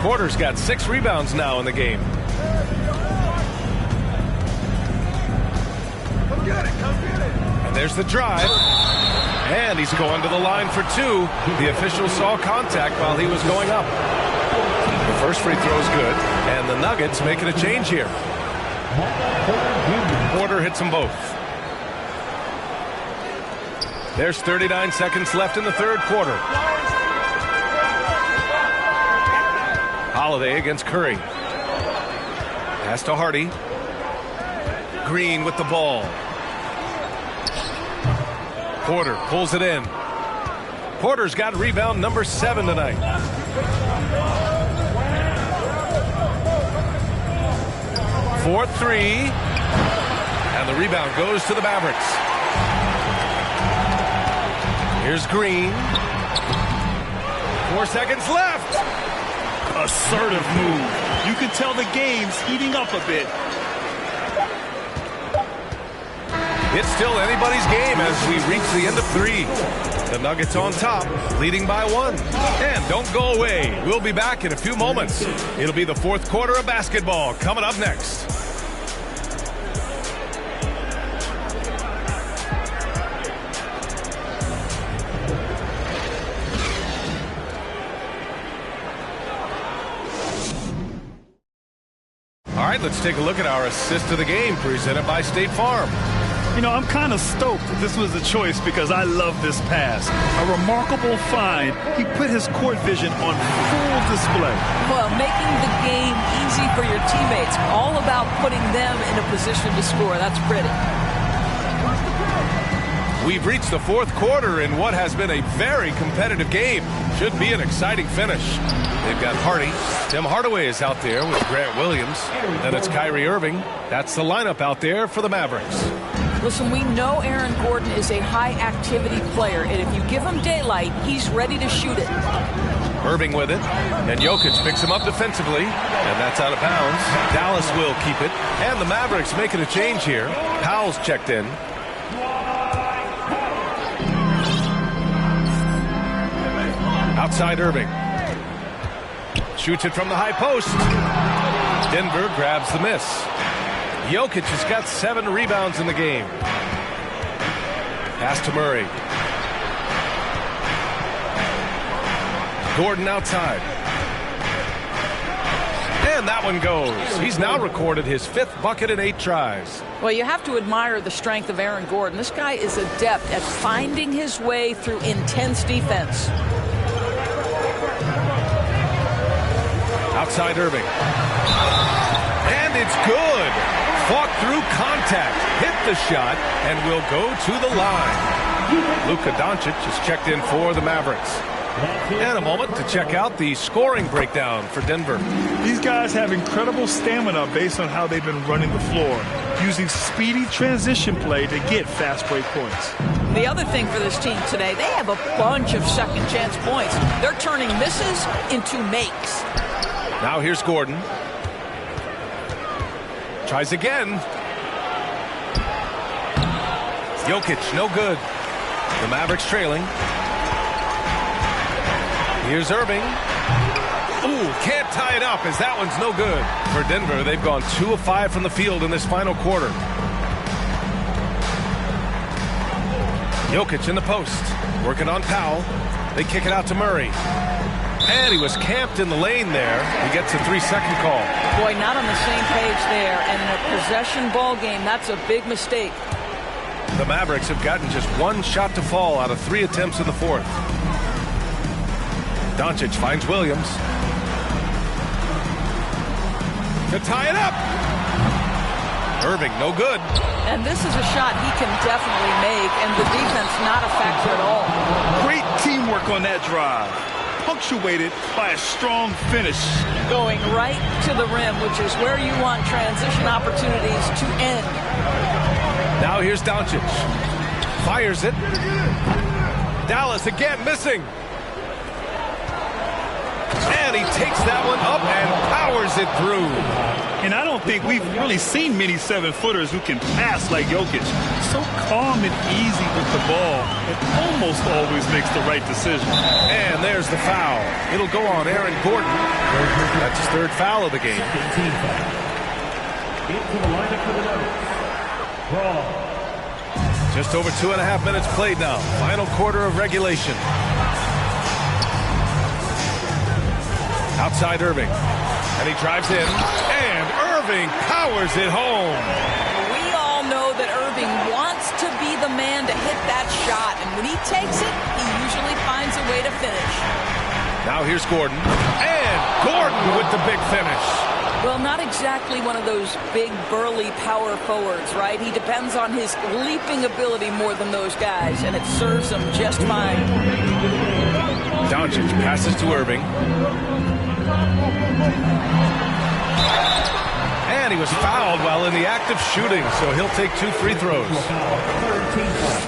Porter's got 6 rebounds now in the game. Come get it, come get it. And there's the drive. And he's going to the line for 2. The official saw contact while he was going up. The first free throw is good. And the Nuggets making a change here. Porter hits them both. There's 39 seconds left in the third quarter. Holiday against Curry. Pass to Hardy. Green with the ball. Porter pulls it in. Porter's got rebound number 7 tonight. For 3. And the rebound goes to the Mavericks. Here's Green. 4 seconds left. Assertive move. You can tell the game's heating up a bit. It's still anybody's game as we reach the end of 3. The Nuggets on top, leading by 1. And don't go away. We'll be back in a few moments. It'll be the fourth quarter of basketball coming up next. All right, let's take a look at our assist of the game presented by State Farm. You know, I'm kind of stoked that this was the choice because I love this pass. A remarkable find. He put his court vision on full display. Well, making the game easy for your teammates. All about putting them in a position to score. That's pretty. We've reached the fourth quarter in what has been a very competitive game. Should be an exciting finish. They've got Hardy. Tim Hardaway is out there with Grant Williams. Then it's Kyrie Irving. That's the lineup out there for the Mavericks. Listen, we know Aaron Gordon is a high-activity player, and if you give him daylight, he's ready to shoot it. Irving with it, and Jokic picks him up defensively, and that's out of bounds. Dallas will keep it, and the Mavericks making a change here. Powell's checked in. Outside Irving. Shoots it from the high post. Denver grabs the miss. Jokic has got 7 rebounds in the game. Pass to Murray. Gordon outside. And that one goes. He's now recorded his 5th bucket in 8 tries. Well, you have to admire the strength of Aaron Gordon. This guy is adept at finding his way through intense defense. Outside Irving. And it's good. Fought through contact, hit the shot, and will go to the line. Luka Doncic is checked in for the Mavericks. And a moment to check out the scoring breakdown for Denver. These guys have incredible stamina based on how they've been running the floor, using speedy transition play to get fast break points. The other thing for this team today, they have a bunch of second chance points. They're turning misses into makes. Now here's Gordon. Tries again. Jokic, no good. The Mavericks trailing. Here's Irving. Ooh, can't tie it up as that one's no good. For Denver, they've gone 2 of 5 from the field in this final quarter. Jokic in the post, working on Powell. They kick it out to Murray. And he was camped in the lane there. He gets a 3-second call. Boy, not on the same page there. And in a possession ball game, that's a big mistake. The Mavericks have gotten just 1 shot to fall out of 3 attempts in the 4th. Doncic finds Williams. To tie it up. Irving, no good. And this is a shot he can definitely make, and the defense not a factor at all. Great teamwork on that drive, punctuated by a strong finish. Going right to the rim, which is where you want transition opportunities to end. Now here's Doncic. Fires it. Dallas again missing. And he takes that one up and powers it through. And I don't think we've really seen many 7-footers who can pass like Jokic. So calm and easy with the ball, and almost always makes the right decision. And there's the foul. It'll go on Aaron Gordon. That's his 3rd foul of the game. Into the lineup for the Nuggets. Just over 2.5 minutes played now. Final quarter of regulation. Outside Irving. And he drives in. And Irving powers it home. We all know that Irving wants to be the man to hit that shot. And when he takes it, he usually finds a way to finish. Now here's Gordon. And Gordon with the big finish. Well, not exactly one of those big, burly power forwards, right? He depends on his leaping ability more than those guys, and it serves him just fine. Doncic passes to Irving. And he was fouled while in the act of shooting, so he'll take 2 free throws.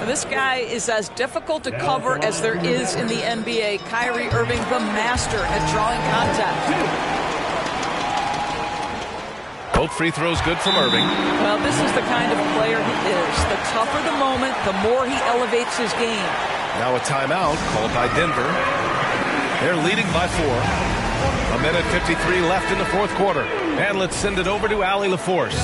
This guy is as difficult to cover as there is in the NBA. Kyrie Irving, the master at drawing contact. Both free throws good from Irving. Well, this is the kind of player he is. The tougher the moment, the more he elevates his game. Now a timeout called by Denver. They're leading by 4. 1:53 left in the 4th quarter. And let's send it over to Allie LaForce.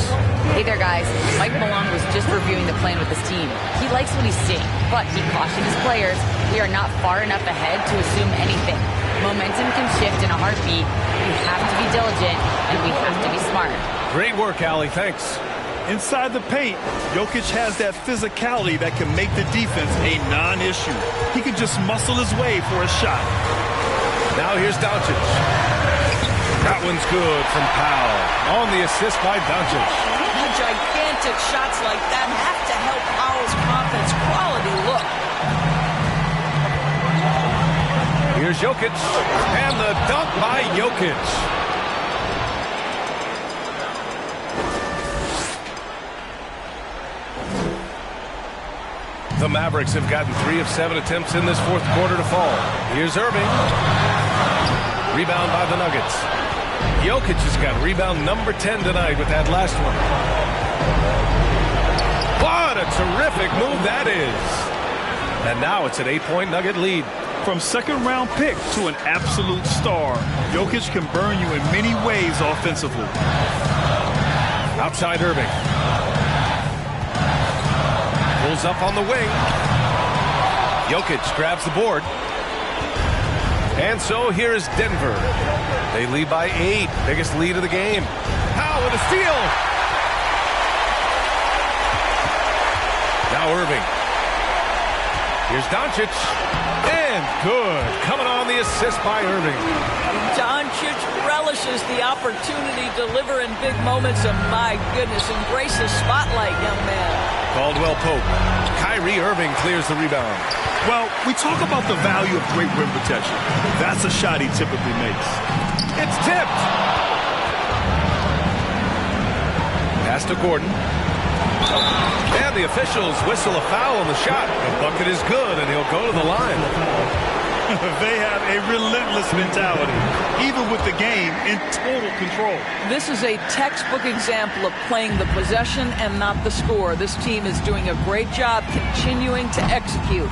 Hey there, guys. Mike Malone was just reviewing the plan with his team. He likes what he's seeing, but he cautioned his players, we are not far enough ahead to assume anything. Momentum can shift in a heartbeat. We have to be diligent, and we have to be smart. Great work, Allie. Thanks. Inside the paint, Jokic has that physicality that can make the defense a non-issue. He can just muscle his way for a shot. Now here's Doncic. That one's good from Powell. On the assist by Doncic. Gigantic shots like that have to help Powell's confidence. Quality look. Here's Jokic. And the dunk by Jokic. The Mavericks have gotten 3 of 7 attempts in this 4th quarter to fall. Here's Irving. Rebound by the Nuggets. Jokic has got rebound number 10 tonight with that last one. What a terrific move that is. And now it's an 8-point Nugget lead. From second-round pick to an absolute star, Jokic can burn you in many ways offensively. Outside Irving. Pulls up on the wing. Jokic grabs the board. And so here is Denver. They lead by 8. Biggest lead of the game. Powell with a steal. Now Irving. Here's Doncic. And good. Coming on the assist by Irving. Doncic relishes the opportunity to deliver in big moments, and my goodness, embrace the spotlight, young man. Caldwell Pope. Kyrie Irving clears the rebound. Well, we talk about the value of great rim protection. That's a shot he typically makes. It's tipped. Pass to Gordon. And the officials whistle a foul on the shot. The bucket is good, and he'll go to the line. They have a relentless mentality, even with the game in total control. This is a textbook example of playing the possession and not the score. This team is doing a great job continuing to execute.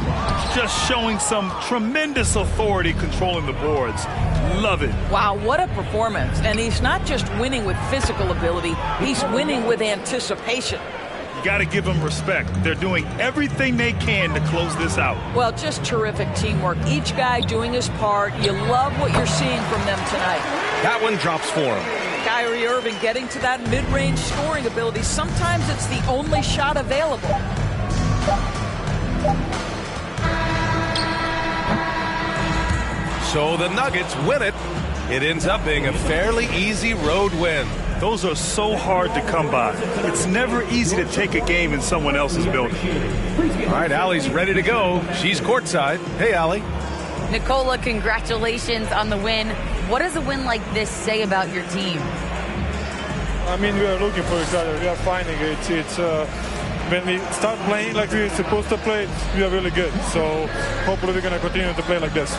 Just showing some tremendous authority controlling the boards. Love it. Wow, what a performance. And he's not just winning with physical ability, he's winning with anticipation. You got to give them respect. They're doing everything they can to close this out. Well, just terrific teamwork. Each guy doing his part. You love what you're seeing from them tonight. That one drops for him. Kyrie Irving getting to that mid-range scoring ability. Sometimes it's the only shot available. So the Nuggets win it. It ends up being a fairly easy road win. Those are so hard to come by. It's never easy to take a game in someone else's building. All right, Allie's ready to go. She's courtside. Hey, Allie. Nicola, congratulations on the win. What does a win like this say about your team? I mean, we are looking for each other. We are finding it. It's when we start playing like we're supposed to play, we are really good. So hopefully we're going to continue to play like this.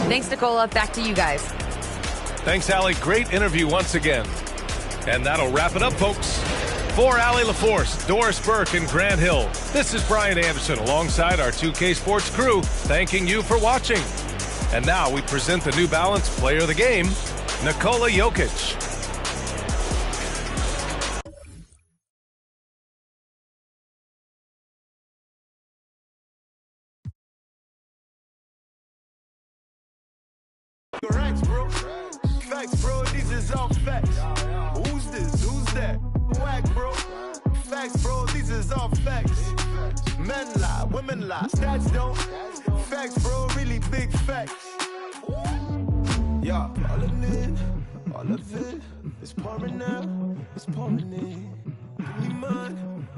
Thanks, Nicola. Back to you guys. Thanks, Allie. Great interview once again. And that'll wrap it up, folks. For Allie LaForce, Doris Burke, and Grant Hill, this is Brian Anderson alongside our 2K Sports crew, thanking you for watching. And now we present the New Balance Player of the Game, Nikola Jokic. Facts, bro. Facts, bro. These is all facts. Who's this? Who's that? Whack, bro. Facts, bro. These is all facts. Men lie, women lie. Stats don't. Facts, bro. Really big facts. Yeah, all of it is pouring out. It's pouring in. Give me mine.